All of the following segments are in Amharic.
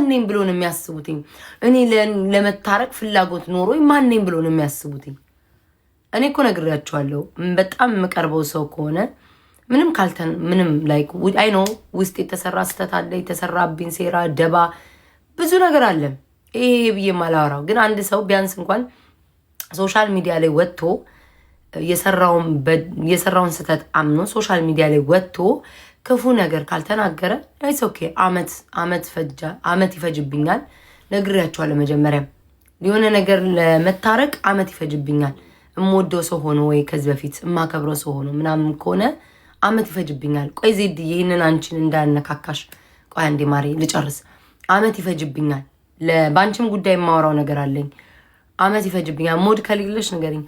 ማንነኝ ብሎ ነው የሚያስቡት? እኔ ለመታረቅ ፍላጎት ኖሮኝ ማንነኝ ብሎ ነው የሚያስቡት? እኔ እኮ ነግሬያቸዋለሁ። በጣም የምቀርበው ሰው ከሆነ ምንም ላይክ አይ ኖ ውስጥ የተሰራ ስተት አለ፣ የተሰራብኝ ሴራ፣ ደባ ብዙ ነገር አለ። ይሄ ብዬ ማላወራው ግን አንድ ሰው ቢያንስ እንኳን ሶሻል ሚዲያ ላይ ወጥቶ የሰራውን ስተት አምኖ ሶሻል ሚዲያ ላይ ወጥቶ ክፉ ነገር ካልተናገረ አይስ ኦኬ። አመት ይፈጅብኛል። ነግሬያቸዋለሁ። መጀመሪያ የሆነ ነገር ለመታረቅ አመት ይፈጅብኛል። እምወደው ሰው ሆኖ ወይ ከዚህ በፊት የማከብረው ሰው ሆኖ ምናምን ከሆነ አመት ይፈጅብኛል። ቆይ ዜድ ይህንን አንቺን እንዳነካካሽ ቆይ አንዴ ማሬ ልጨርስ። አመት ይፈጅብኛል። በአንቺም ጉዳይ የማወራው ነገር አለኝ። አመት ይፈጅብኛል። ሞድ ከሌለሽ ንገሪኝ።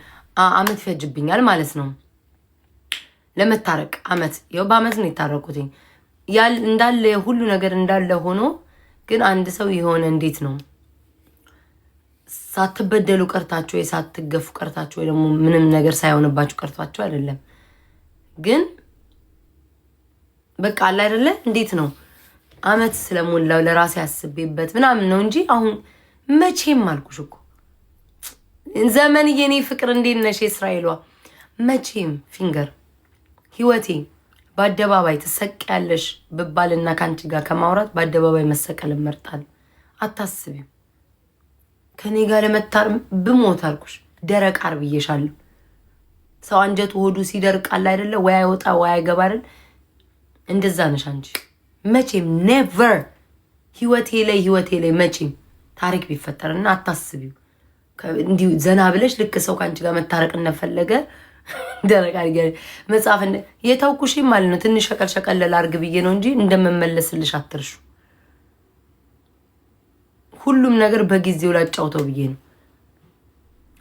አመት ይፈጅብኛል ማለት ነው ለመታረቅ አመት። ይኸው በአመት ነው የታረቁትኝ እንዳለ ሁሉ ነገር እንዳለ ሆኖ ግን አንድ ሰው የሆነ እንዴት ነው ሳትበደሉ ቀርታችሁ ወይ ሳትገፉ ቀርታችሁ ወይ ደግሞ ምንም ነገር ሳይሆንባችሁ ቀርታችሁ አይደለም። ግን በቃ አለ አይደለ እንዴት ነው አመት ስለሞላው ለራሴ ያስቤበት ምናምን ነው እንጂ አሁን መቼም አልኩሽ እኮ ዘመን የኔ ፍቅር እንዴት ነሽ እስራኤሏ መቼም ፊንገር ህይወቴ በአደባባይ ትሰቂያለሽ ብባልና ካንቺ ጋር ከማውራት በአደባባይ መሰቀል መርጣል። አታስቢም ከኔ ጋር ለመታረም ብሞት አልኩሽ ደረቅ አርብዬሻለሁ። ሰው አንጀቱ ሆዱ ሲደርቃል አይደለ ወይ አይወጣ ወይ አይገባ አይደል? እንደዛ ነሽ አንቺ። መቼም ኔቨር ህይወቴ ላይ መቼም ታሪክ ቢፈጠርና አታስቢው እንዲሁ ዘና ብለሽ ልክ ሰው ካንቺ ጋር መታረቅ እንደፈለገ ደረቅ አርገ መጻፍ የተውኩሽ ማለት ነው። ትንሽ ሸቀል ላርግ ብዬ ነው እንጂ እንደምመለስልሽ አትርሹ። ሁሉም ነገር በጊዜው ላጫውተው ብዬ ነው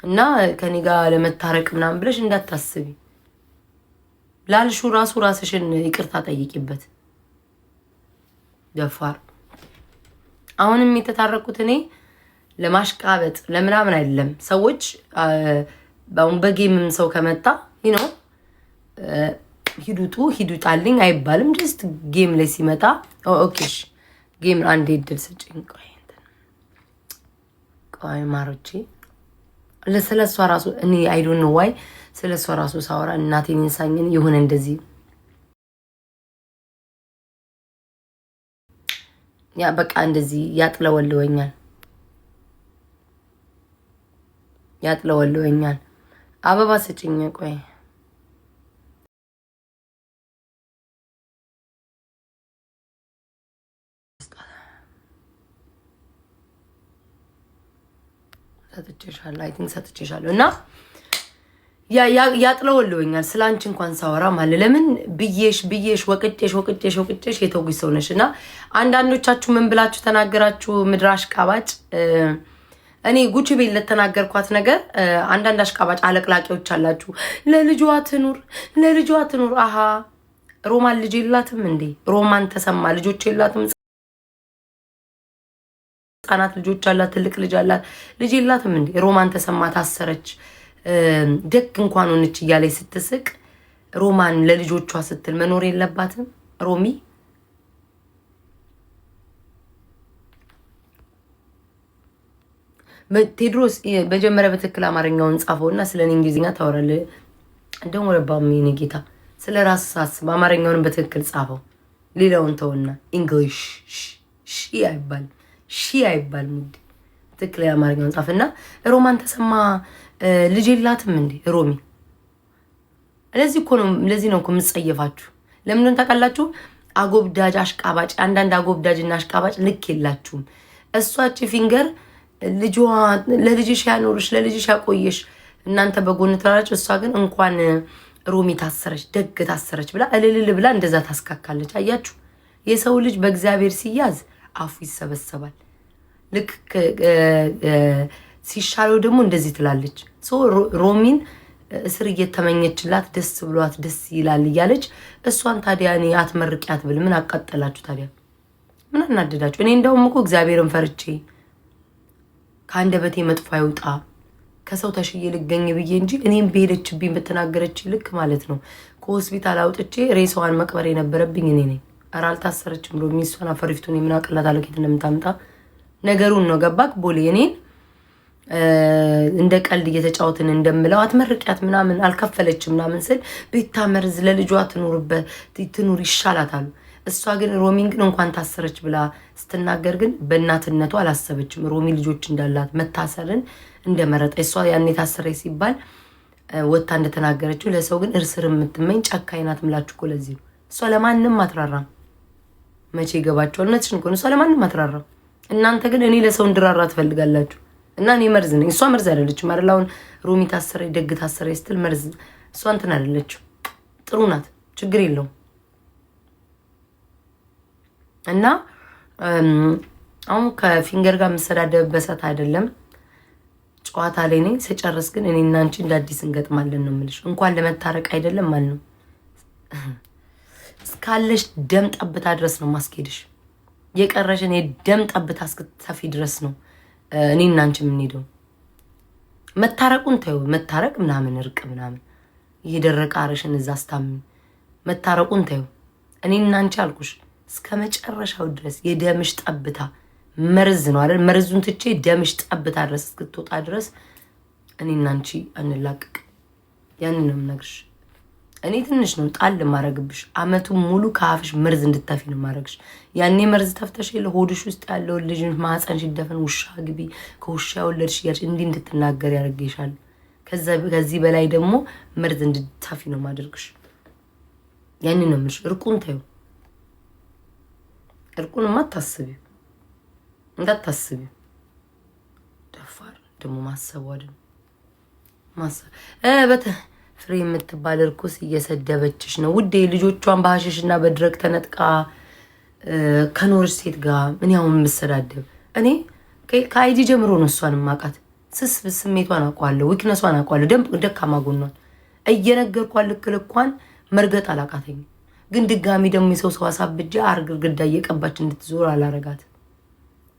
እና ከኔ ጋር ለመታረቅ ምናምን ብለሽ እንዳታስቢ። ላልሹ ራስሽን ይቅርታ ጠይቂበት። ደፋር አሁንም የተታረቁት እኔ ለማሽቃበጥ ለምናምን አይደለም። ሰዎች አሁን በጌምም ሰው ከመጣ ሂዱጣልኝ አይባልም። ጀስት ጌም ላይ ሲመጣ ኦኬሽ ጌም አንዴ እድል ስጭኝ። ቆይ ማሮቼ ስለሷ ራሱ እኔ አይ ዶንት ኖ ዋይ ስለሷ ራሱ ሳወራ እናቴን እንሳኝን የሆነ እንደዚህ ያ በቃ እንደዚህ ያጥለወልወኛል። አበባ ስጭኝ ቆይ ሰጥቼሻለሁ እና ያጥለወልወኛል ስላንቺ እንኳን ሳወራ ማለት ለምን ብዬሽ ወቅጬሽ የተውኩሽ ሰው ነሽ። እና አንዳንዶቻችሁ ምን ብላችሁ ተናገራችሁ? ምድር አሽቃባጭ። እኔ ጉቺ ቤት ለተናገርኳት ነገር አንዳንድ አሽቃባጭ አለቅላቂዎች አላችሁ። ለልጇ ትኑር። አሃ ሮማን ልጅ የላትም እንዴ? ሮማን ተሰማ ልጆች የላትም? ህጻናት ልጆች አላት፣ ትልቅ ልጅ አላት። ልጅ የላትም እንዴ? ሮማን ተሰማ ታሰረች። ደግ እንኳን ሆነች እያለች ስትስቅ ሮማን ለልጆቿ ስትል መኖር የለባትም? ሮሚ ቴድሮስ በጀመረ በትክክል አማርኛውን ጻፈውና ስለኔ እንግሊዝኛ ታወራለህ። እንደውም ወረባም የኔ ጌታ ስለ ራስ ሳስብ አማርኛውን በትክክል ጻፈው። ሌላውን ተውና እንግሊሽ ሺ አይባል ሙድ ትክክል አማርኛውን ጻፈና ሮማን ተሰማ ልጅ የላትም እንዴ ሮሚ? ለዚህ ነው እኮ የምትጸየፋችሁ። ለምን ታውቃላችሁ? አጎብዳጅ አሽቃባጭ፣ አንዳንድ አጎብዳጅና አሽቃባጭ ልክ የላችሁም። እሷች ፊንገር ለልጅሽ ያኖርሽ ለልጅሽ ያቆየሽ እናንተ በጎን ተራራችሁ። እሷ ግን እንኳን ሮሚ ታሰረች ደግ ታሰረች ብላ እልል ብላ እንደዛ ታስካካለች። አያችሁ የሰው ልጅ በእግዚአብሔር ሲያዝ አፉ ይሰበሰባል። ልክ ሲሻለው ደግሞ እንደዚህ ትላለች። ሮሚን እስር እየተመኘችላት ደስ ብሏት ደስ ይላል እያለች እሷን ታዲያ እኔ አትመርቂያት ብል ምን አቃጠላችሁ ታዲያ? ምን አናደዳችሁ? እኔ እንደውም እኮ እግዚአብሔርን ፈርቼ ከአንደበቴ መጥፎ አይውጣ ከሰው ተሽዬ ልገኝ ብዬ እንጂ እኔም በሄደችብኝ በተናገረች ልክ ማለት ነው ከሆስፒታል አውጥቼ ሬሳዋን መቅበር የነበረብኝ እኔ ነኝ። ኧረ አልታሰረችም ብሎ ሚስቷን አፈሪፍቱን የምናቀላት አለኬት እንደምታምጣ ነገሩን ነው ገባክ? ቦሌ እኔን እንደ ቀልድ እየተጫወትን እንደምለው አትመርቂያት ምናምን አልከፈለችም ምናምን ስል ቤታ መርዝ ለልጇ ትኑር ይሻላታል። እሷ ግን ሮሚን ግን እንኳን ታሰረች ብላ ስትናገር ግን በእናትነቱ አላሰበችም። ሮሚ ልጆች እንዳላት መታሰርን እንደመረጠ እሷ ያኔ ታሰረች ሲባል ወታ እንደተናገረችው ለሰው ግን እርስር የምትመኝ ጨካኝ ናት ምላችሁ እኮ ለዚህ ነው። እሷ ለማንም አትራራም። መቼ ይገባቸዋል? እውነትሽን እኮ ነው። እሷ ለማንም አትራራም። እናንተ ግን እኔ ለሰው እንድራራ ትፈልጋላችሁ። እና እኔ መርዝ ነኝ፣ እሷ መርዝ አይደለችም አይደል? አሁን ሮሚ ታሰረች ደግ ታሰረች ስትል መርዝ እሷ እንትን አይደለችም፣ ጥሩ ናት፣ ችግር የለውም። እና አሁን ከፊንገር ጋር የምሰዳደብበት ሰዓት አይደለም፣ ጨዋታ ላይ ነኝ። ስጨርስ ግን እኔና አንቺ እንደ አዲስ እንገጥማለን ነው የምልሽ። እንኳን ለመታረቅ አይደለም ማለት ነው። እስካለሽ ደም ጠብታ ድረስ ነው ማስኬድሽ። የቀረሽን የደም ጠብታ እስክትተፊ ድረስ ነው እኔና አንቺ የምንሄደው። መታረቁን ተይው፣ መታረቅ ምናምን እርቅ ምናምን እየደረቀ አረሽን እዛ አስታምኝ። መታረቁን ተይው። እኔና አንቺ አልኩሽ እስከ መጨረሻው ድረስ የደምሽ ጠብታ መርዝ ነው አይደል? መርዙን ትቼ ደምሽ ጠብታ ድረስ እስክትወጣ ድረስ እኔና አንቺ አንላቀቅ። ያንን ነው የምነግርሽ። እኔ ትንሽ ነው ጣል ማረግብሽ። አመቱን ሙሉ ከአፍሽ መርዝ እንድታፊ ነው ማረግሽ። ያኔ መርዝ ተፍተሽ የለ ሆድሽ ውስጥ ያለውን ልጅ ማህፀን ሲደፈን ውሻ ግቢ ከውሻ ወለድሽ እያልሽ እንዲህ እንድትናገር ያደርግሻል። ከዚህ በላይ ደግሞ መርዝ እንድታፊ ነው ማደርግሽ። ያንን ነው የምልሽ። እርቁን ተይው። እርቁንማ አታስቢው፣ እንዳታስቢው። ደፋር ደግሞ ማሰብ አይደል ማሰብ ፍሬ የምትባል እርኩስ እየሰደበችሽ ነው ውዴ። ልጆቿን በሐሽሽና በድረግ ተነጥቃ ከኖርሽ ሴት ጋር ምን ያው የምሰዳደብ እኔ ከአይዲ ጀምሮ ነው እሷን ማቃት። ስሜቷን አውቀዋለሁ፣ ዊክነሷን አውቀዋለሁ፣ ደካማ ጎኗን እየነገርኳት ልክልኳን መርገጥ አላቃተኝ። ግን ድጋሚ ደግሞ የሰው አሳብጃ አርግርግዳ እየቀባች እንድትዞር አላረጋት።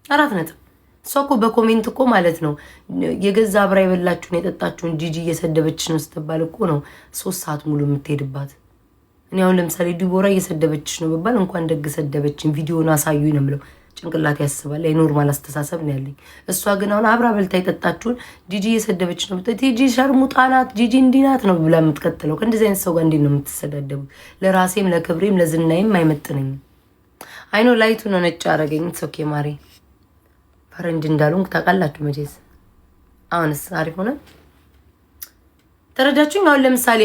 4 ነጥብ። እሷ እኮ በኮሜንት እኮ ማለት ነው የገዛ አብራ የበላችሁን የጠጣችሁን ጂጂ እየሰደበች ነው ስትባል እኮ ነው 3 ሰዓት ሙሉ የምትሄድባት። እኔ አሁን ለምሳሌ ዲቦራ እየሰደበችሽ ነው ብባል እንኳን ደግ ሰደበችን ቪዲዮን አሳዩኝ ነው የምለው። ጭንቅላት ያስባል። የኖርማል አስተሳሰብ ነው ያለኝ። እሷ ግን አሁን አብራ በልታ የጠጣችሁን ጂጂ እየሰደበች ነው ብትይ ጂጂ ሸርሙጣ ናት፣ ጂጂ እንዲህ ናት ነው ብላ የምትቀጥለው። ከእንደዚህ አይነት ሰው ጋር እንዴት ነው የምትሰዳደቡ? ለራሴም ለክብሬም ለዝናይም አይመጥነኝም። አይኖ ላይቱ ነው ነጭ አረገኝ። ኦኬ ማሪ ፈረንጅ እንዳሉን ታውቃላችሁ መቼስ። አሁንስ አሪፍ ሆነ። ተረዳችሁኝ? አሁን ለምሳሌ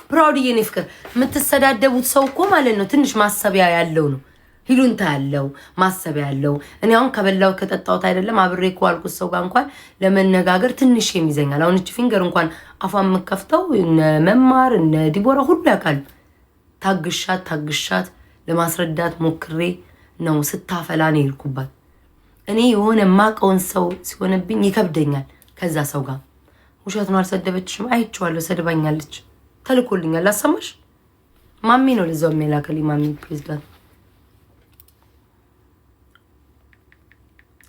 ፕራውድዬ ነው ፍቅር የምትሰዳደቡት ሰው እኮ ማለት ነው ትንሽ ማሰቢያ ያለው ነው፣ ሂሉንታ ያለው ማሰቢያ ያለው። እኔ አሁን ከበላው ከጠጣሁት አይደለም አብሬ እኮ አልኩት ሰው ጋር እንኳን ለመነጋገር ትንሽ የሚዘኛል። አሁን እቺ ፊንገር እንኳን አፏን የምከፍተው እነ መማር እነ ዲቦራ ሁሉ ያውቃል። ታግሻት ለማስረዳት ሞክሬ ነው ስታፈላ ነው ይልኩባት። እኔ የሆነ ማቀውን ሰው ሲሆንብኝ ይከብደኛል። ከዛ ሰው ጋር ውሸት ነው አልሰደበችሽም፣ አይቼዋለሁ፣ ሰድባኛለች፣ ተልኮልኛል። አሰማሽ ማሚ ነው ለዛው የሚላከልኝ ማሚ ፕሬዝዳንት።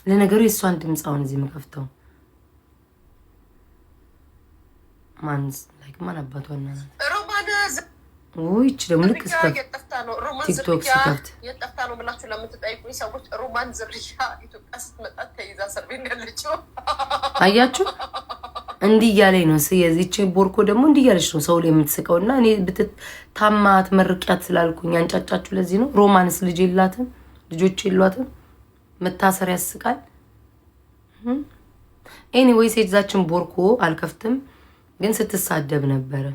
ለነገሩ የእሷን ድምፅ አሁን እዚህ የምከፍተው ማን አባቷና ይች ደግሞ ልክ ቲክቶክ ስከፍት የጠፍታ ነው ብላችሁ ለምትጠይቁኝ ሰዎች ሮማን ዝርያ ኢትዮጵያ ስትመጣ ተይዛ እስር ቤት ያለችው አያችሁ። እንዲህ እያለኝ ነው ስለዚህች ቦርኮ ደግሞ እንዲህ እያለች ነው ሰው ላይ የምትስቀው። እና እኔ ብትታማት መርቂያት ስላልኩኝ አንጫጫችሁ። ለዚህ ነው ሮማንስ ልጅ የላትም ልጆች የሏትም። መታሰር ያስቃል። ኤኒዌይስ የዛችን ቦርኮ አልከፍትም ግን ስትሳደብ ነበረ።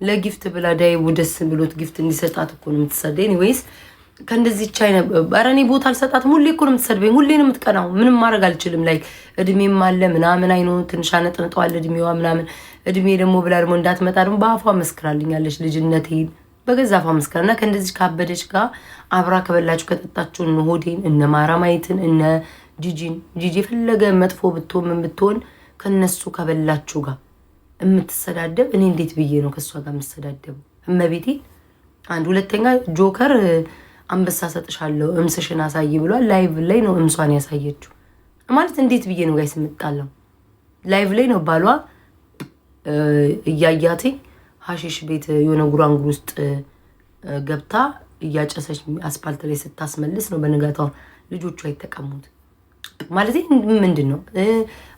ለጊፍት ብላ ዳይቡ ደስ ብሎት ጊፍት እንዲሰጣት እኮ ነው የምትሰደኝ። ኤኒዌይስ ከእንደዚህ ቻይ ኧረ እኔ ቦታ አልሰጣትም። ሁሌ እኮ ነው የምትሰድበኝ፣ ሁሌ ነው የምትቀናው። ምንም ማድረግ አልችልም። ላይ እድሜም አለ ምናምን አይኖ ትንሽ አነጥንጠዋል እድሜዋ ምናምን። እድሜ ደግሞ ብላ ደግሞ እንዳትመጣ ደግሞ በአፏ መስክራልኛለች ልጅነቴን በገዛ አፏ መስክራ። እና ከእንደዚህ ካበደች ጋር አብራ ከበላችሁ ከጠጣችሁ እነ ሆዴን እነ ማራማየትን እነ ጂጂ የፈለገ መጥፎ ብትሆን ምን ብትሆን ከነሱ ከበላችሁ ጋር የምትሰዳደብ እኔ እንዴት ብዬ ነው ከሷ ጋር የምትሰዳደቡ? እመቤቴ አንድ ሁለተኛ ጆከር አንበሳ ሰጥሻለሁ እምስሽን አሳይ ብሏል። ላይቭ ላይ ነው እምሷን ያሳየችው። ማለት እንዴት ብዬ ነው ጋይስ የምጣለው? ላይቭ ላይ ነው ባሏ እያያትኝ ሀሺሽ ቤት የሆነ ጉራንጉር ውስጥ ገብታ እያጨሰች አስፓልት ላይ ስታስመልስ ነው በንጋታው ልጆቿ የተቀሙት። ማለት ምንድነው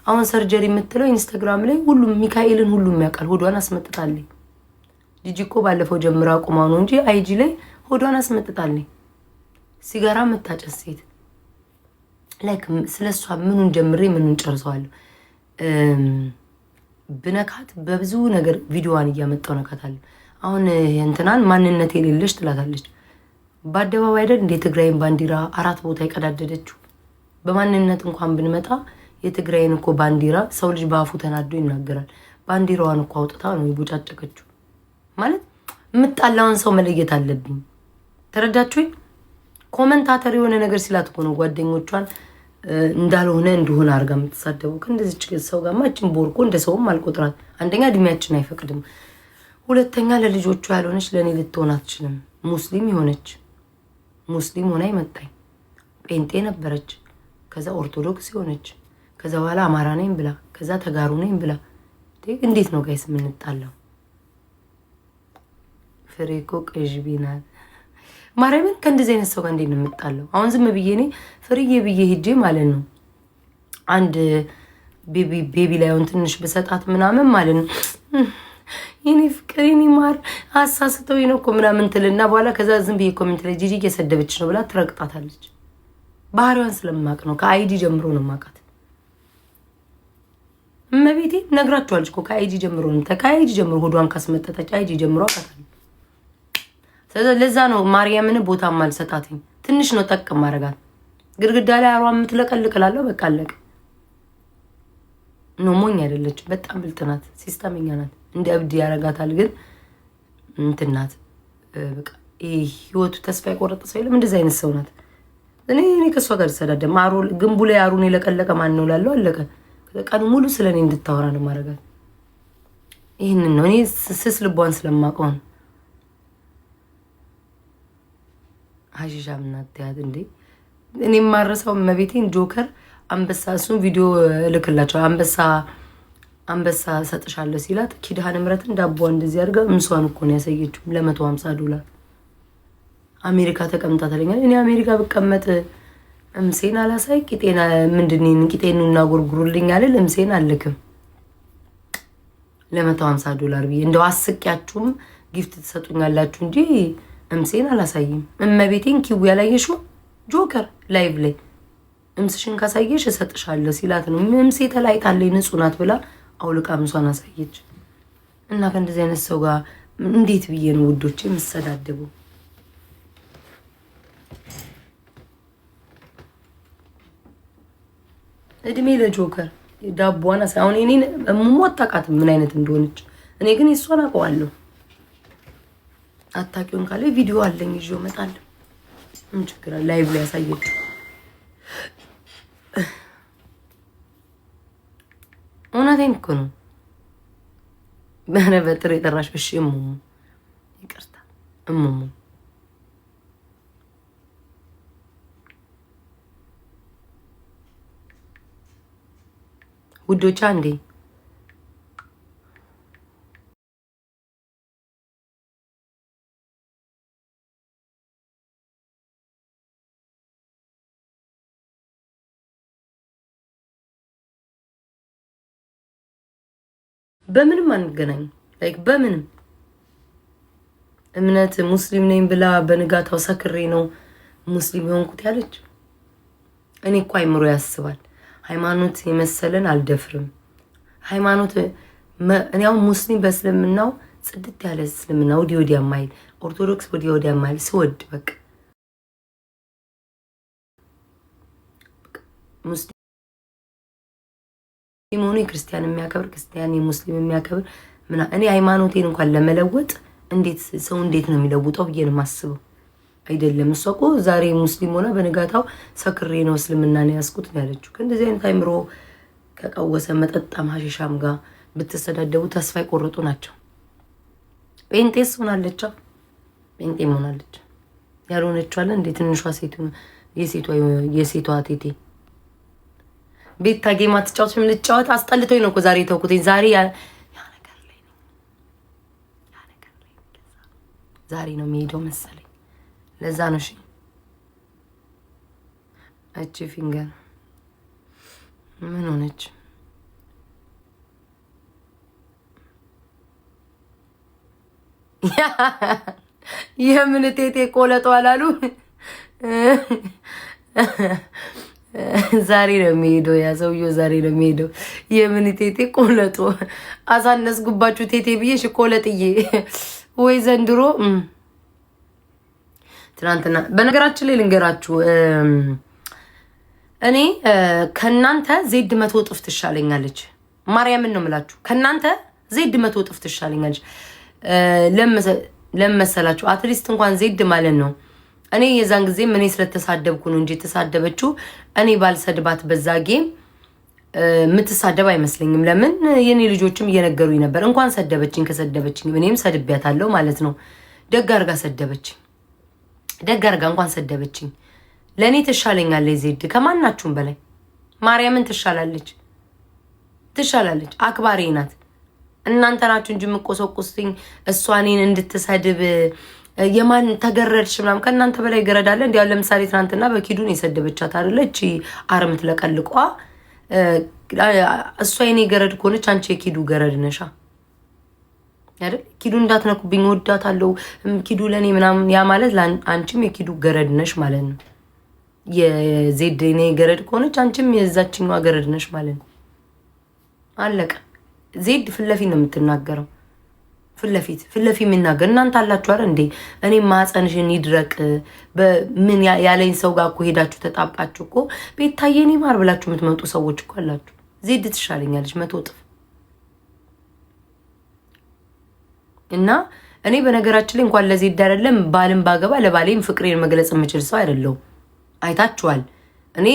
አሁን ሰርጀሪ የምትለው ኢንስታግራም ላይ ሁሉም ሚካኤልን ሁሉም ያውቃል። ሆዷን አስመጥጣለች። ጂጂ እኮ ባለፈው ጀምራ አቁማው ነው እንጂ አይጂ ላይ ሆዷን አስመጥጣለች። ሲጋራ የምታጨስ ሴት ላይክ ስለሷ ምኑን ጀምሬ ምኑን ጨርሰዋለሁ። ብነካት በብዙ ነገር ቪዲዮዋን እያመጣው ነካታለሁ። አሁን እንትናን ማንነት የሌለሽ ትላታለች። በአደባባይ አይደል እንደ ትግራይን ባንዲራ 4 ቦታ ይቀዳደደችው። በማንነት እንኳን ብንመጣ የትግራይን እኮ ባንዲራ ሰው ልጅ በአፉ ተናዶ ይናገራል። ባንዲራዋን እኮ አውጥታ ነው ይቦጫጨቀችው። ማለት የምጣላውን ሰው መለየት አለብኝ። ተረዳችሁኝ? ኮመንታተር የሆነ ነገር ሲላት እኮ ነው ጓደኞቿን እንዳልሆነ እንደሆነ አርጋ የምትሳደቡ። ከእንደዚች ሰው ጋር ማችን ቦርኮ እንደ ሰውም አልቆጥራት። አንደኛ እድሜያችን አይፈቅድም፣ ሁለተኛ ለልጆቿ ያልሆነች ለእኔ ልትሆን አትችልም። ሙስሊም የሆነች ሙስሊም ሆና ይመጣኝ ጴንጤ ነበረች፣ ከዛ ኦርቶዶክስ የሆነች ከዛ በኋላ አማራ ነኝ ብላ ከዛ ተጋሩ ነኝ ብላ እንዴት ነው ጋይስ የምንጣላው? ፍሬኮ ቅዥቢናል ማርያምን ከእንደዚህ አይነት ሰው ጋር እንዴት ነው የምጣለው? አሁን ዝም ብዬ እኔ ፍርዬ ብዬ ሄጄ ማለት ነው አንድ ቤቢ ላይ አሁን ትንሽ በሰጣት ምናምን ማለት ነው የኔ ፍቅር የኔ ማር አሳስተው ነው እኮ ምናምን ትልና በኋላ ከዛ ዝም ብዬ ኮሜንት ላይ ጂጂ እየሰደበች ነው ብላ ትረቅጣታለች። ባህሪዋን ስለማቅ ነው። ከአይዲ ጀምሮ ነው ማቃት። እመቤቴ ነግራችኋለች እኮ ከአይዲ ጀምሮ ነው። ከአይዲ ጀምሮ ሆዷን ካስመጠጠች አይዲ ጀምሮ አቃታለሁ። ስለዚህ ለዛ ነው ማርያምን ቦታ ማልሰጣትኝ። ትንሽ ነው ጠቅ ማረጋት። ግድግዳ ላይ አሯን የምትለቀልቅላለሁ በቃ አለቀ። ነው ሞኝ አይደለች፣ በጣም ብልጥ ናት፣ ሲስተምኛ ናት። እንደ እብድ ያረጋታል ግን እንትን ናት። በቃ ህይወቱ ተስፋ የቆረጠ ሰው የለም። እንደዚህ አይነት ሰው ናት። እኔ ከሷ ጋር ተሰዳደም አሮ ግንቡ ላይ አሩን የለቀለቀ ማን ነው ላለው አለቀ። ቀኑ ሙሉ ስለኔ እንድታወራ ነው ማረጋት። ይሄንን ነው እኔ ስስ ልቧን ስለማውቀው ነው። ሀሺሻ ምናትያት እንዴ እኔ ማረሳው መቤቴን ጆከር አንበሳ እሱን ቪዲዮ ልክላቸው አንበሳ ሰጥሻለሁ ሲላት ኪዳነ ምሕረትን ዳቦ እንደዚህ አድርጋ እምሷን እኮ ነው ያሳየችው $150 አሜሪካ ተቀምጣ ተለኛል። እኔ አሜሪካ ብቀመጥ እምሴን አላሳይ ቂጤና ምንድነው ቂጤኑና ጉርጉሩልኝ አይደል እምሴን አልክም $150 ብዬ እንደው አስቂያችሁም ጊፍት ትሰጡኛላችሁ እንጂ እምሴን አላሳይም። እመቤቴን ኪው ያላየሽው ጆከር ላይቭ ላይ እምስሽን ካሳየሽ እሰጥሻለሁ ሲላት ነው እምሴ ተላይታለች ንጹህ ናት ብላ አውልቃ እምሷን አሳየች። እና ከእንደዚህ አይነት ሰው ጋር እንዴት ብዬ ነው ውዶቼ የምሰዳደበው? እድሜ ለጆከር ዳቦዋን አሁን እኔን እሙሞት ታውቃትም ምን አይነት እንደሆነች። እኔ ግን እሷን አውቀዋለሁ። አታውቂውን ካለ ቪዲዮ አለኝ ይዤው እመጣለሁ። ምን ችግር አለ? ላይቭ ላይ ያሳየችው እውነቴን እኮ ነው። በነበር የጠራሽ እሺ እሙሙ ይቅርታ እሙሙ ውዶቻ እንዴ በምንም አንገናኝ ላይክ በምንም እምነት ሙስሊም ነኝ ብላ በንጋታው ሰክሬ ነው ሙስሊም የሆንኩት ያለች። እኔ እኮ አይምሮ ያስባል። ሃይማኖት የመሰለን አልደፍርም። ሃይማኖት እኔ አሁን ሙስሊም በእስልምናው ጽድት ያለ እስልምና ወዲያ ማይል ኦርቶዶክስ ወዲያ ማይል ስወድ በቃ ሙስሊም ሆኖ ክርስቲያን የሚያከብር ክርስቲያን የሙስሊም የሚያከብር እኔ ሃይማኖቴን እንኳን ለመለወጥ እንዴት ነው የሚለውጠው ብዬ ነው የማስበው። አይደለም እሷ እኮ ዛሬ ሙስሊም ሆና በነጋታው ሰክሬ ነው እስልምና ነው ያስኩት ያለችው። ከእንደዚህ አይነት አይምሮ ከቀወሰ መጠጣም ሀሺሻም ጋር ብትሰዳደቡ ተስፋ ይቆርጡ ናቸው። ጴንጤስ ሆናለች ጴንጤም ሆናለች ያልሆነችው አለ እንዴ ትንሿ የሴቷ ቴቴ ቤታ ጌማ ትጫወት ምን ልጫወት አስጠልቶኝ ነው እኮ ዛሬ ተውኩትኝ። ዛሬ ነው የሚሄደው መሰለኝ። ለዛ ነው እሺ። እቺ ፊንገር ምን ሆነች? የምን ቴቴ ቆለጧ አላሉ። ዛሬ ነው የሚሄደው ያ ሰውዬው፣ ዛሬ ነው የሚሄደው። የምን ቴቴ ቆለጦ አሳነስጉባችሁ ቴቴ ብዬሽ ቆለጥዬ ወይ ዘንድሮ። ትናንትና በነገራችን ላይ ልንገራችሁ፣ እኔ ከናንተ ዜድ 100 እጥፍ ትሻለኛለች። ማርያምን ነው የምላችሁ፣ ከናንተ ዜድ 100 እጥፍ ትሻለኛለች። ለመሰላችሁ አትሊስት እንኳን ዜድ ማለት ነው። እኔ የዛን ጊዜ እኔ ስለተሳደብኩ ነው እንጂ የተሳደበችው እኔ ባልሰድባት በዛ ጌም የምትሳደብ አይመስለኝም። ለምን የኔ ልጆችም እየነገሩኝ ነበር። እንኳን ሰደበችኝ፣ ከሰደበችኝ እኔም ሰድቤያታለሁ ማለት ነው። ደግ አርጋ ሰደበችኝ፣ ደግ አርጋ እንኳን ሰደበችኝ። ለእኔ ትሻለኛለች ዜድ ከማናችሁም በላይ ማርያምን ትሻላለች፣ ትሻላለች። አክባሪ ናት። እናንተ ናችሁ እንጂ የምቆሰቁስኝ እሷ እኔን እንድትሰድብ የማን ተገረድሽ ምናምን። ከእናንተ በላይ ገረዳለ። እንዲያው ለምሳሌ ትናንትና በኪዱን የሰደበቻት አይደለ? እቺ አርምት ለቀልቋ እሷ የኔ ገረድ ከሆነች አንቺ የኪዱ ገረድ ነሻ አይደል? ኪዱ እንዳትነኩብኝ ወዳታለሁ ኪዱ ለኔ ምናምን። ያ ማለት አንቺም የኪዱ ገረድ ነሽ ማለት ነው። የዜድ የኔ ገረድ ከሆነች አንቺም የዛችኛዋ ገረድ ነሽ ማለት ነው። አለቀ። ዜድ ፊት ለፊት ነው የምትናገረው። ፊት ለፊት የሚናገር እናንተ አላችሁ አይደል እንዴ? እኔ ማህፀንሽን ይድረቅ በምን ያለኝ ሰው ጋር እኮ ሄዳችሁ ተጣብቃችሁ እኮ ቤታዬ እኔ ማር ብላችሁ የምትመጡ ሰዎች እኮ አላችሁ። ዜድ ትሻለኛለች 100 እጥፍ። እና እኔ በነገራችን ላይ እንኳን ለዜድ አይደለም ባልን ባገባ ለባሌም ፍቅሬን መግለጽ የምችል ሰው አይደለሁም። አይታችኋል። እኔ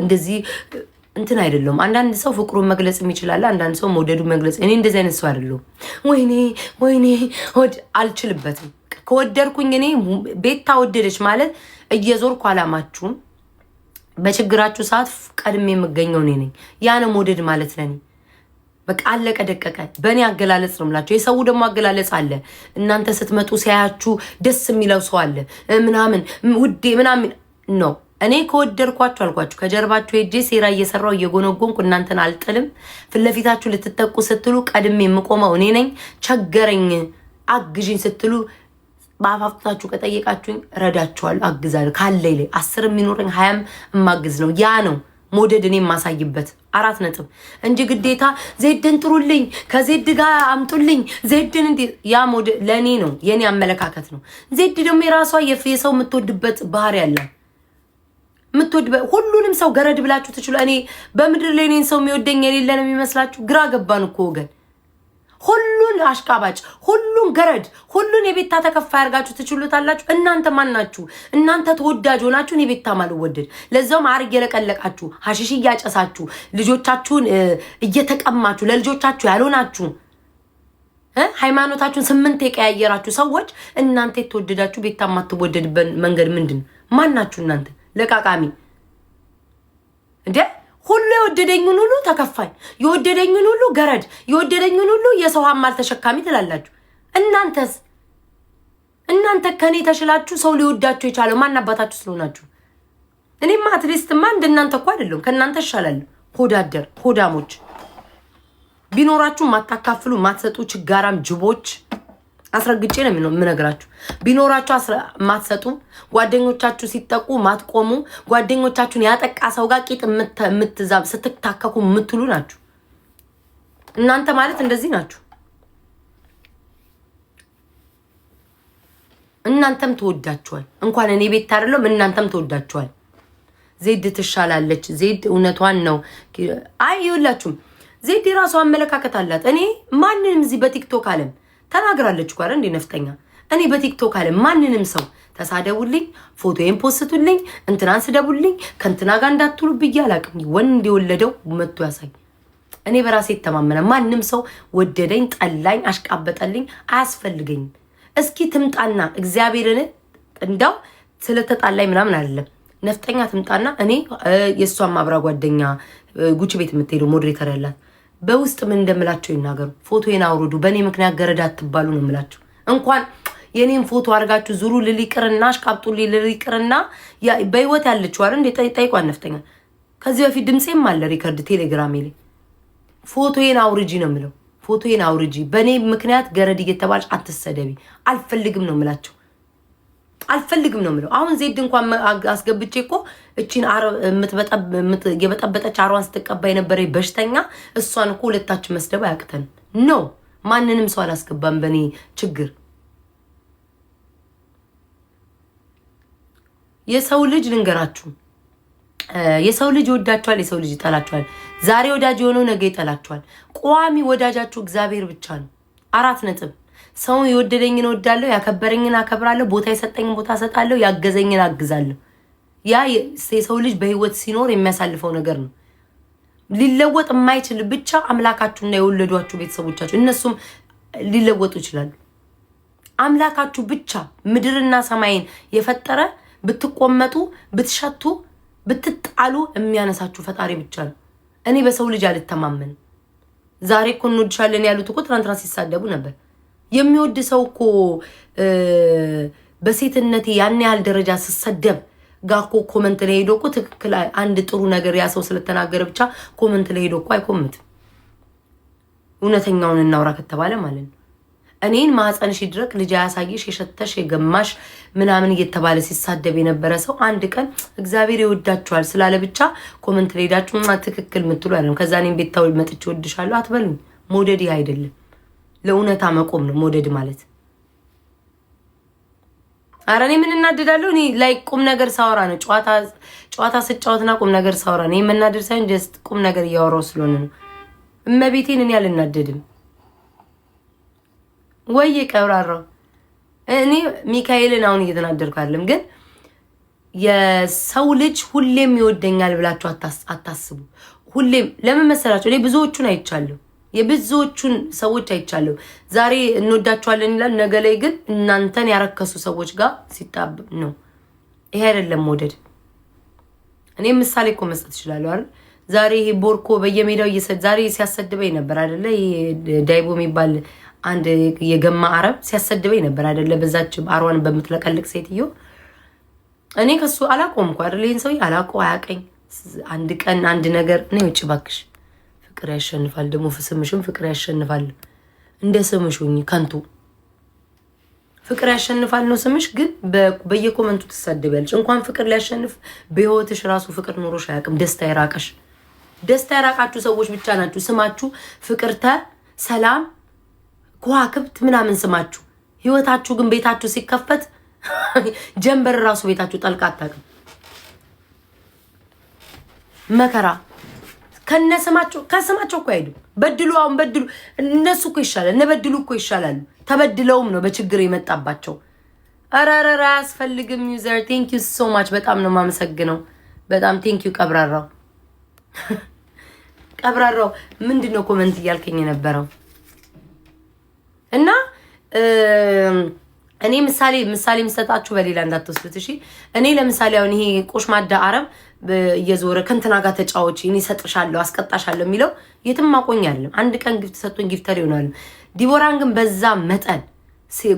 እንደዚህ እንትን አይደለም። አንዳንድ ሰው ፍቅሩን መግለጽ የሚችላል፣ አንዳንድ ሰው መውደዱ መግለጽ። እኔ እንደዚህ አይነት ሰው አይደለሁም። ወይኔ አልችልበትም። ከወደድኩኝ እኔ ቤታ ወደደች ማለት እየዞርኩ አላማችሁም በችግራችሁ ሰዓት ቀድሜ የምገኘው እኔ ነኝ። ያ ነው መውደድ ማለት ለኔ። በቃ አለቀ ደቀቀ። በእኔ አገላለጽ ነው የምላችሁ። የሰው ደግሞ አገላለጽ አለ። እናንተ ስትመጡ ሲያያችሁ ደስ የሚለው ሰው አለ ምናምን ውዴ ምናምን ነው። እኔ ከወደድኳችሁ አልኳችሁ ከጀርባችሁ ሄጄ ሴራ እየሰራው እየጎነጎንኩ እናንተን አልጥልም። ፊት ለፊታችሁ ልትጠቁ ስትሉ ቀድሜ የምቆመው እኔ ነኝ። ቸገረኝ አግዥኝ ስትሉ በአፋፍታችሁ ከጠየቃችሁኝ ረዳችኋለሁ፣ አግዛለሁ። ካለይ ላይ 10 የሚኖረኝ 20 የማግዝ ነው። ያ ነው ሞደድ እኔ የማሳይበት 4 ነጥብ እንጂ ግዴታ ዜድን ጥሩልኝ ከዜድ ጋር አምጡልኝ ዜድን እንዴ። ያ ሞደድ ለኔ ነው፣ የኔ አመለካከት ነው። ዜድ ደግሞ የራሷ የሰው የምትወድበት ባህሪ ያለ ሁሉንም ሰው ገረድ ብላችሁ ትችሉ። እኔ በምድር ላይ እኔን ሰው የሚወደኝ የሌለ ነው የሚመስላችሁ? ግራ ገባን እኮ ወገን። ሁሉን አሽቃባጭ፣ ሁሉን ገረድ፣ ሁሉን የቤታ ተከፋይ አድርጋችሁ ትችሉታላችሁ። እናንተ ማን ናችሁ? እናንተ ተወዳጅ ሆናችሁ እኔ ቤታ ማልወደድ፣ ለዛውም አርግ የለቀለቃችሁ ሐሽሽ እያጨሳችሁ ልጆቻችሁን እየተቀማችሁ ለልጆቻችሁ ያልሆናችሁ ሃይማኖታችሁን 8 የቀያየራችሁ ሰዎች እናንተ የተወደዳችሁ ቤታ ማትወደድበት መንገድ ምንድን? ማን ናችሁ እናንተ? ለቃቃሚ እንዴ! ሁሉ የወደደኝን ሁሉ ተከፋይ፣ የወደደኝን ሁሉ ገረድ፣ የወደደኝን ሁሉ የሰው ሀማል ተሸካሚ ትላላችሁ። እናንተስ? እናንተ ከኔ ተሽላችሁ ሰው ሊወዳችሁ የቻለው ማን አባታችሁ ስለሆናችሁ? እኔማ አትሊስትማ እንደናንተ እኮ አይደለም፣ ከናንተ እሻላለሁ። ሆዳደር ሆዳሞች ቢኖራችሁ ማታካፍሉ ማትሰጡ ችጋራም ጅቦች፣ አስረግጬ ነው የምነግራችሁ። ቢኖራችሁ ማትሰጡ፣ ጓደኞቻችሁ ሲጠቁ ማትቆሙ፣ ጓደኞቻችሁን ያጠቃ ሰው ጋር ቂጥ የምትዛብ ስትታከኩ የምትሉ ናችሁ። እናንተ ማለት እንደዚህ ናችሁ። እናንተም ተወዳችኋል። እንኳን እኔ ቤት አይደለም እናንተም ተወዳችኋል። ዜድ ትሻላለች። ዜድ እውነቷን ነው። አይ ይኸውላችሁም ዜድ የራሷ አመለካከት አላት። እኔ ማንንም እዚህ በቲክቶክ አለም ተናግራለች እኮ እንዴ ነፍጠኛ። እኔ በቲክቶክ አለ ማንንም ሰው ተሳደቡልኝ፣ ፎቶዬን ፖስቱልኝ፣ እንትናን ስደቡልኝ፣ ከእንትና ጋር እንዳትሉ ብዬ አላቅም። ወንድ የወለደው መጥቶ ያሳይ። እኔ በራሴ ተማመነ። ማንም ሰው ወደደኝ፣ ጠላኝ፣ አሽቃበጠልኝ አያስፈልገኝም። እስኪ ትምጣና እግዚአብሔርን እንዳው ስለተጣላኝ ምናምን አይደለም ነፍጠኛ ትምጣና እኔ የሷን ማብራ ጓደኛ ጉቺ ቤት የምትሄደው ሞዴሬተር ያላት በውስጥ ምን እንደምላቸው ይናገሩ። ፎቶዬን አውርዱ። በእኔ ምክንያት ገረድ አትባሉ ነው የምላቸው። እንኳን የኔን ፎቶ አድርጋችሁ ዙሩ ልሊቅርና አሽቃብጡ ልሊቅርና በህይወት ያለችው አይደል እንዴ ጠይቋን ነፍጠኛ ከዚህ በፊት ድምጼም አለ ሪከርድ ቴሌግራም ላይ ፎቶዬን አውርጂ ነው የምለው ፎቶዬን አውርጂ በኔ ምክንያት ገረድ እየተባልሽ አትሰደቢ አልፈልግም ነው የምላቸው አልፈልግም ነው የምለው አሁን ዜድ እንኳን አስገብቼ እኮ እቺን የበጠበጠች አሯን ስትቀባ የነበረ በሽተኛ እሷን እኮ ሁለታችን መስደብ አያቅተን ነው ማንንም ሰው አላስገባም በኔ ችግር የሰው ልጅ ልንገራችሁ የሰው ልጅ ይወዳችኋል የሰው ልጅ ይጠላችኋል ዛሬ ወዳጅ የሆነው ነገ ይጠላችኋል ቋሚ ወዳጃችሁ እግዚአብሔር ብቻ ነው 4 ነጥብ ሰው የወደደኝን ወዳለሁ ያከበረኝን አከብራለሁ ቦታ የሰጠኝን ቦታ ሰጣለሁ ያገዘኝን አግዛለሁ ያ የሰው ልጅ በህይወት ሲኖር የሚያሳልፈው ነገር ነው ሊለወጥ የማይችል ብቻ አምላካችሁና የወለዷችሁ ቤተሰቦቻችሁ እነሱም ሊለወጡ ይችላሉ አምላካችሁ ብቻ ምድርና ሰማይን የፈጠረ ብትቆመጡ ብትሸቱ ብትጣሉ የሚያነሳችሁ ፈጣሪ ብቻ ነው እኔ በሰው ልጅ አልተማመን ዛሬ እኮ እንወድሻለን ያሉት እኮ ትናንትና ሲሳደቡ ነበር የሚወድ ሰው እኮ በሴትነቴ ያን ያህል ደረጃ ሲሰደብ ጋኮ ኮሜንት ላይ ሄዶ እኮ ትክክል አንድ ጥሩ ነገር ያ ሰው ስለተናገረ ብቻ ኮሜንት ላይ ሄዶ እኮ አይኮምትም እውነተኛውን እናውራ ከተባለ ማለት ነው እኔን ማህፀንሽ ይድረቅ ልጅ ያሳይሽ የሸተሽ የገማሽ ምናምን እየተባለ ሲሳደብ የነበረ ሰው አንድ ቀን እግዚአብሔር ይወዳችኋል ስላለ ብቻ ኮሜንት ላይ ሄዳችሁ ትክክል ምትሉ አይደለም ከዛ እኔን ቤታው መጥቼ ወድሻለሁ አትበሉኝ ሞደድ አይደለም ለኡነታ መቆም ነው ሞደድ ማለት አረኔ ምን እናደዳለሁ እኔ ላይ ቁም ነገር ሳወራ ነው ጨዋታ ስጫወትና ቁም ነገር ሳወራ ነው የምናደድ ሳይሆን ጀስት ቁም ነገር እያወራው ስለሆነ ነው እመቤቴን እኔ አልናደድም ወይ ቀብራራው እኔ ሚካኤልን አሁን እየተናደርኩ አይደለም ግን የሰው ልጅ ሁሌም ይወደኛል ብላችሁ አታስቡ ሁሌም ለምን መሰላችሁ እኔ ብዙዎቹን አይቻለሁ የብዙዎቹን ሰዎች አይቻለሁ ዛሬ እንወዳችኋለን ይላል ነገ ላይ ግን እናንተን ያረከሱ ሰዎች ጋር ሲጣብ ነው ይሄ አይደለም ሞደድ እኔ ምሳሌ እኮ መስጠት እችላለሁ አይደል ዛሬ ይሄ ቦርኮ በየሜዳው ዛሬ ሲያሰድበኝ ነበር አይደለ ዳይቦ የሚባል አንድ የገማ አረብ ሲያሰድበኝ ነበር አይደለ በዛች አሯን በመትለቀልቅ ሴትዮ እኔ ከሱ አላቆምኩ አይደል ይሄን ሰው አላቆ አያቀኝ አንድ ቀን አንድ ነገር ነው እጭ ባክሽ ፍቅር ያሸንፋል ደግሞ ፍስምሽም ፍቅር ያሸንፋል እንደ ስምሽኝ ከንቱ ፍቅር ያሸንፋል ነው ስምሽ ግን በየኮመንቱ ተሳደበልሽ እንኳን ፍቅር ሊያሸንፍ በህይወትሽ ራሱ ፍቅር ኖሮሽ አያቅም ደስታ ይራቃችሁ ሰዎች ብቻ ናችሁ ስማችሁ ፍቅርተ ሰላም ከዋክብት ምናምን ስማችሁ ህይወታችሁ ግን ቤታችሁ ሲከፈት ጀንበር ራሱ ቤታችሁ ጠልቃ አታውቅም መከራ ከስማቸው እኮ አይዱ በድሉ አሁን በድሉ እነሱ እኮ ይሻላል እነበድሉ እኮ ይሻላሉ ተበድለውም ነው በችግር የመጣባቸው አራራራ አስፈልግም ዩዘር ቴንክ ዩ ሶ ማች በጣም ነው ማመሰግነው በጣም ቴንክ ዩ ቀብራራው ምንድነው ኮሜንት እያልከኝ የነበረው እና እኔ ምሳሌ መስጠታችሁ በሌላ እንዳትወስዱት እሺ እኔ ለምሳሌ አሁን ይሄ ቆሽማዳ አረብ እየዞረ ከንተና ጋር ተጫወች እኔ ሰጥሻለሁ አስቀጣሻለሁ የሚለው የትም ማቆኛለም አንድ ቀን ጊፍት ሰጥቶኝ ጊፍተር ይሆናል ዲቦራን ግን በዛ መጠን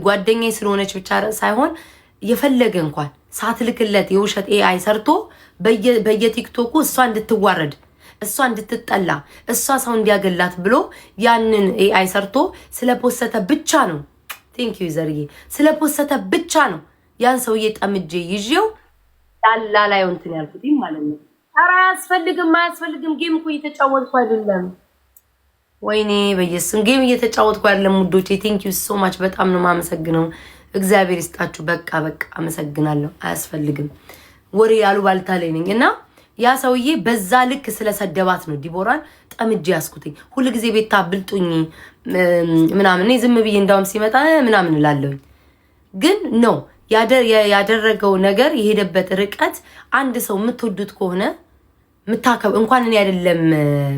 ጓደኛዬ ስለሆነች ብቻ ሳይሆን የፈለገ እንኳን ሳትልክለት የውሸት ኤአይ ሰርቶ በየቲክቶኩ እሷ እንድትዋረድ እሷ እንድትጠላ እሷ ሰው እንዲያገላት ብሎ ያንን ኤአይ ሰርቶ ስለፖሰተ ብቻ ነው ቴንክ ዩ ዘርዬ ስለፖሰተ ብቻ ነው ያን ሰውዬ ጠምጄ ይዤው ላይ እንትን ያልኩት ማለት ነው ኧረ አያስፈልግም ጌም እኮ እየተጫወትኩ አይደለም ወይኔ በየስም ጌም እየተጫወትኩ አይደለም ሙዶቼ ቴንክ ዩ ሶ ማች በጣም ነው ማመሰግነው እግዚአብሔር ይስጣችሁ በቃ አመሰግናለሁ አያስፈልግም ወሬ ያሉ ባልታ ላይ ነኝ እና ያ ሰውዬ በዛ ልክ ስለሰደባት ነው ዲቦራን ጠምጄ ያስኩትኝ ሁሉ ጊዜ ቤታ ብልጡኝ ምናምን እኔ ዝም ብዬ እንዳውም ሲመጣ ምናምን እላለሁኝ ግን ነው ያደረገው ነገር የሄደበት ርቀት አንድ ሰው የምትወዱት ከሆነ ምታከብ እንኳን እኔ አይደለም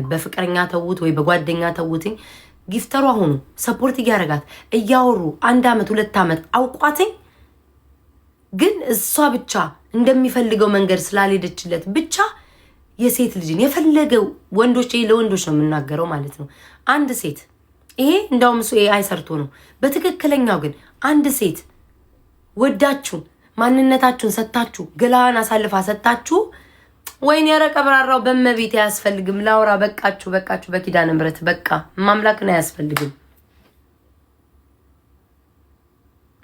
በፍቅረኛ ተውት ወይ በጓደኛ ተውትኝ ጊፍተሯ ሆኑ ሰፖርት ያደርጋት እያወሩ 1 አመት 2 አመት አውቋትኝ ግን እሷ ብቻ እንደሚፈልገው መንገድ ስላልሄደችለት ብቻ የሴት ልጅን የፈለገው ወንዶች ለወንዶች ነው የምናገረው ማለት ነው አንድ ሴት ይሄ እንዳውም እሱ ኤአይ ሰርቶ ነው በትክክለኛው ግን አንድ ሴት ወዳችሁ ማንነታችሁን ሰጣችሁ ገላዋን አሳልፋ ሰጣችሁ። ወይኔ ኧረ ቀብራራው በመቤት አያስፈልግም። ላውራ በቃችሁ በኪዳነ ምሕረት በቃ ማምላክን አያስፈልግም።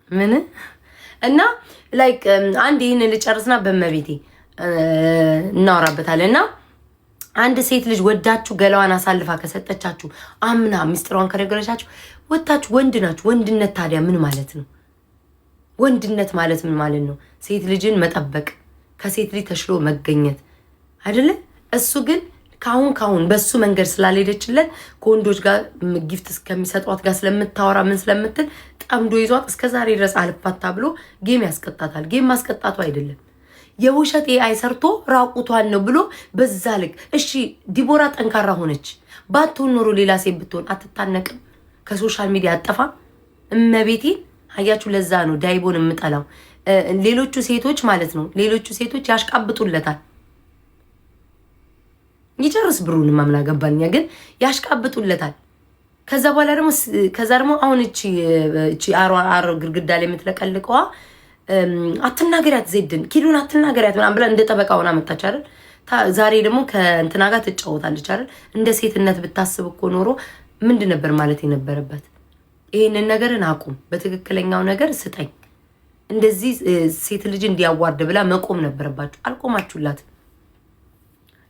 ምን እና ላይክ አንድ ይሄን ልጨርስና በመቤቴ እናወራበታለን። እና አንድ ሴት ልጅ ወዳችሁ ገላዋን አሳልፋ ከሰጠቻችሁ አምና ሚስጥሯን ከነገረቻችሁ ወጣችሁ ወንድ ናችሁ። ወንድነት ታዲያ ምን ማለት ነው? ወንድነት ማለት ምን ማለት ነው? ሴት ልጅን መጠበቅ፣ ከሴት ልጅ ተሽሎ መገኘት አይደለ? እሱ ግን ካሁን በሱ መንገድ ስላልሄደችለት ከወንዶች ጋር ጊፍት እስከሚሰጧት ጋር ስለምታወራ ምን ስለምትል ጠምዶ ይዟት እስከዛሬ ድረስ አልፋታ ብሎ ጌም ያስቀጣታል። ጌም ማስቀጣቱ አይደለም የውሸት ኤአይ ሰርቶ ራቁቷን ነው ብሎ በዛ ልክ። እሺ ዲቦራ ጠንካራ ሆነች። ባትሆን ኖሮ ሌላ ሴት ብትሆን አትታነቅም፣ ከሶሻል ሚዲያ አጠፋም። እመቤቴን አያችሁ። ለዛ ነው ዳይቦን የምጠላው። ሌሎቹ ሴቶች ማለት ነው ሌሎቹ ሴቶች ያሽቃብጡለታል። ይጨርስ ብሩን ማምና ገባኛ፣ ግን ያሽቃብጡለታል። ከዛ በኋላ ደግሞ አሁን እቺ አሮ ግርግዳ ላይ የምትለቀልቀዋ አትናገሪያት፣ ዜድን ኪዱን አትናገሪያት ምናምን ብላ እንደ ጠበቃ ሆና መጣች አይደል? ዛሬ ደግሞ ከእንትና ጋር ትጫወታለች አይደል? እንደ ሴትነት ብታስብ እኮ ኖሮ ምንድን ነበር ማለት የነበረበት? ይሄንን ነገርን አቁም፣ በትክክለኛው ነገር ስጠኝ፣ እንደዚህ ሴት ልጅ እንዲያዋርድ ብላ መቆም ነበረባችሁ። አልቆማችሁላት።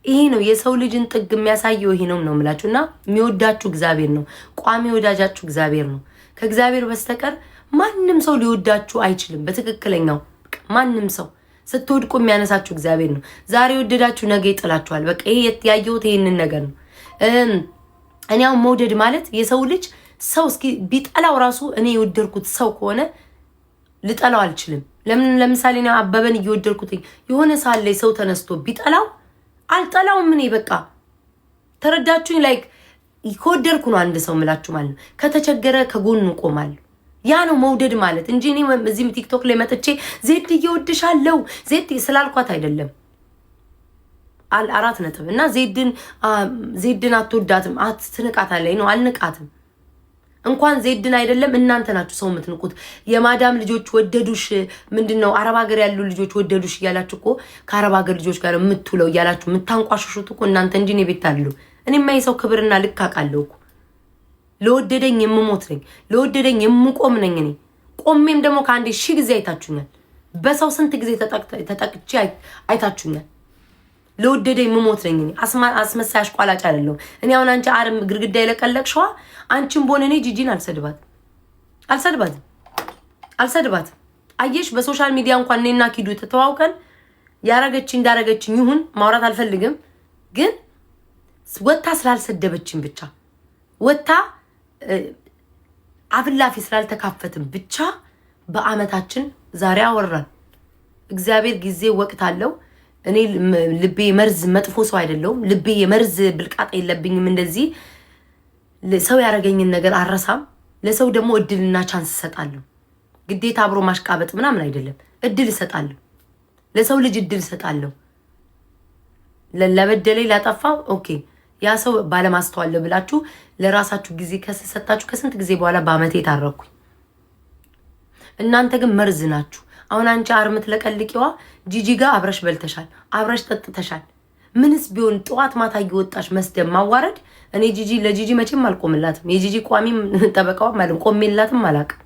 ይሄ ነው የሰው ልጅን ጥግ የሚያሳየው። ይሄ ነው የምላችሁ። እና የሚወዳችሁ እግዚአብሔር ነው። ቋሚ ወዳጃችሁ እግዚአብሔር ነው። ከእግዚአብሔር በስተቀር ማንም ሰው ሊወዳችሁ አይችልም። በትክክለኛው ማንም ሰው ስትወድቁ የሚያነሳችሁ እግዚአብሔር ነው። ዛሬ ወደዳችሁ ነገ ይጥላችኋል። በቃ ይሄ ያየሁት ይሄንን ነገር ነው። እኔ አሁን መውደድ ማለት የሰው ልጅ ሰው እስኪ ቢጠላው ራሱ እኔ የወደድኩት ሰው ከሆነ ልጠላው አልችልም። ለምሳሌ ነው አበበን እየወደድኩት የሆነ ሰዓት ላይ ሰው ተነስቶ ቢጠላው አልጠላውም። እኔ በቃ ተረዳችሁኝ? ላይክ ከወደድኩ ነው አንድ ሰው ምላችሁ ማለት ነው። ከተቸገረ ከጎኑ ቆማለሁ። ያ ነው መውደድ ማለት እንጂ እኔ እዚህም ቲክቶክ ላይ መጥቼ ዜድ እየወድሻለሁ ዜድ ስላልኳት አይደለም። 4 ነጥብ እና ዜድን አትወዳትም አትንቃታለች ነው። አልንቃትም። እንኳን ዜድን አይደለም እናንተ ናችሁ ሰው የምትንቁት። የማዳም ልጆች ወደዱሽ ምንድነው አረብ ሀገር ያሉ ልጆች ወደዱሽ እያላችሁ እኮ ከአረብ ሀገር ልጆች ጋር የምትውለው እያላችሁ የምታንቋሽሹት እኮ እናንተ እንጂ እኔ ቤት አሉ። እኔማ የሰው ክብርና ልክ አውቃለሁ እኮ። ለወደደኝ የምሞት ነኝ፣ ለወደደኝ የምቆም ነኝ። እኔ ቆሜም ደግሞ ከአንዴ 1000 ጊዜ አይታችሁኛል። በሰው ስንት ጊዜ ተጠቅቼ አይታችሁኛል። ለወደደኝ የምሞት ነኝ። እኔ አስመሳይ አሽቋላጭ አይደለሁም። እኔ አሁን አንቺ አረም ግርግዳ የለቀለቅሽዋ አንቺም ቦነ እኔ ጂጂን አልሰድባትም። አየሽ በሶሻል ሚዲያ እንኳን እኔና ኪዱ ተተዋውቀን ያረገች እንዳረገችኝ ይሁን ማውራት አልፈልግም፣ ግን ወታ ስላልሰደበችኝ ብቻ ወታ አፍላፊ ስላልተካፈትን ብቻ በአመታችን ዛሬ አወራን። እግዚአብሔር ጊዜ ወቅት አለው። እኔ ልቤ መርዝ መጥፎ ሰው አይደለሁም። ልቤ የመርዝ ብልቃጥ የለብኝም። እንደዚህ ሰው ያረገኝን ነገር አረሳም። ለሰው ደግሞ እድልና ቻንስ እሰጣለሁ። ግዴታ አብሮ ማሽቃበጥ ምናምን አይደለም። እድል እሰጣለሁ። ለሰው ልጅ እድል እሰጣለሁ። ለበደለኝ ላጠፋው ኦኬ ያ ሰው ባለማስተዋል ብላችሁ ለራሳችሁ ጊዜ ከሰጣችሁ ከስንት ጊዜ በኋላ በአመቴ ታረኩኝ። እናንተ ግን መርዝ ናችሁ። አሁን አንቺ አርምት ለቀልቂዋ ጂጂ ጋር አብረሽ በልተሻል፣ አብረሽ ጠጥተሻል። ምንስ ቢሆን ጠዋት ማታ እየወጣሽ መስደብ ማዋረድ። እኔ ለጂጂ መቼም አልቆምላትም። የጂጂ ቋሚም ጠበቃዋ ማለት ቆሜላትም አላውቅም።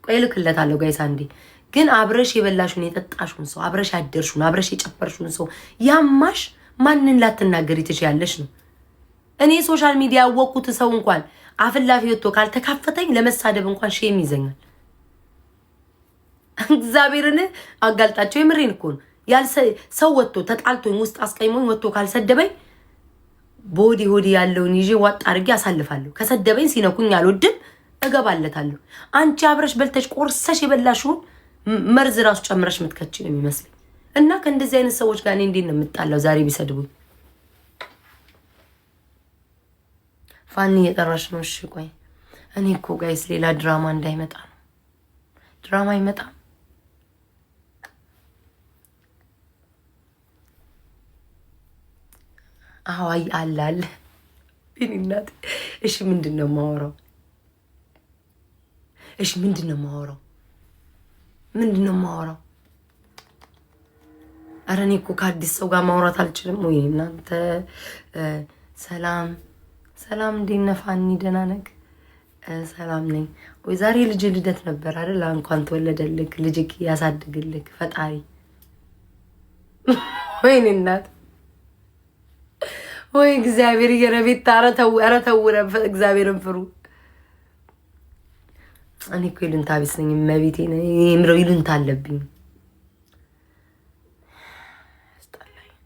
ቆይ ልክለታለሁ ጋይስ አንዴ። ግን አብረሽ የበላሽውን የጠጣሽውን ሰው አብረሽ ያደርሽውን አብረሽ የጨፈርሽውን ሰው ያማሽ ማንን ላትናገሪ ትችያለሽ ነው። እኔ ሶሻል ሚዲያ ያወቅኩት ሰው እንኳን አፍላፊ ወጥቶ ካልተካፈተኝ ለመሳደብ እንኳን ሼም ይዘኛል። እግዚአብሔርን አጋልጣቸው የምሬን እኮ ነው። ሰው ወጥቶ ተጣልቶኝ ውስጥ አስቀይሞኝ ወጥቶ ካልሰደበኝ ሆዲ ያለውን ይዤ ዋጥ አድርጌ አሳልፋለሁ። ከሰደበኝ ሲነኩኝ አልወድም እገባለታለሁ። አንቺ አብረሽ በልተሽ ቆርሰሽ የበላሽውን መርዝ ራሱ ጨምረሽ ምትከቺ ነው የሚመስለኝ። እና ከእንደዚህ አይነት ሰዎች ጋር እኔ እንዴት ነው የምጣለው? ዛሬ ቢሰድቡኝ ፋኒ እየጠራሽ ነው። እሺ ቆይ እኔ እኮ ጋይስ ሌላ ድራማ እንዳይመጣ ነው። ድራማ አይመጣም። አይ አላል ቢኒናት እሺ ምንድነው የማወራው? ምንድን ነው የማወራው? ኧረ እኔ እኮ ከአዲስ ሰው ጋር ማውራት አልችልም። ወይ እናንተ ሰላም ሰላም፣ እንዴት ነህ ፋኒ? ደህና ነህ? ሰላም ነኝ። ወይ ዛሬ ልጅ ልደት ነበር አይደል? እንኳን ተወለደልክ፣ ልጅክ ያሳድግልክ ፈጣሪ። ወይኔ እናት ወይ እግዚአብሔር የረቤት ታረተው አረተውረ እግዚአብሔርን ፍሩ። እኔ እኮ ይሉንታ ቢስ ነኝ። መቤቴ ነኝ የምለው ይሉንታ አለብኝ።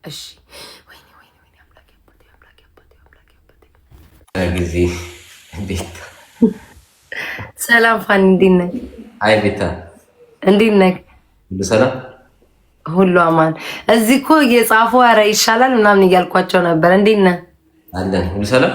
እሺ ወይኔ ወይኔ ወይኔ አምላክ ያባቴ አምላክ ያባቴ አምላክ ያባቴ ጊዜ ቤታ ሰላም ፋኒ፣ እንዴት ነህ? አይ ቤታ እንዴት ነህ? ሁሉ ሰላም፣ ሁሉ አማን። እዚህ እኮ የጻፉ ኧረ ይሻላል ምናምን እያልኳቸው ነበር። እንዴት ነህ? አለን ሁሉ ሰላም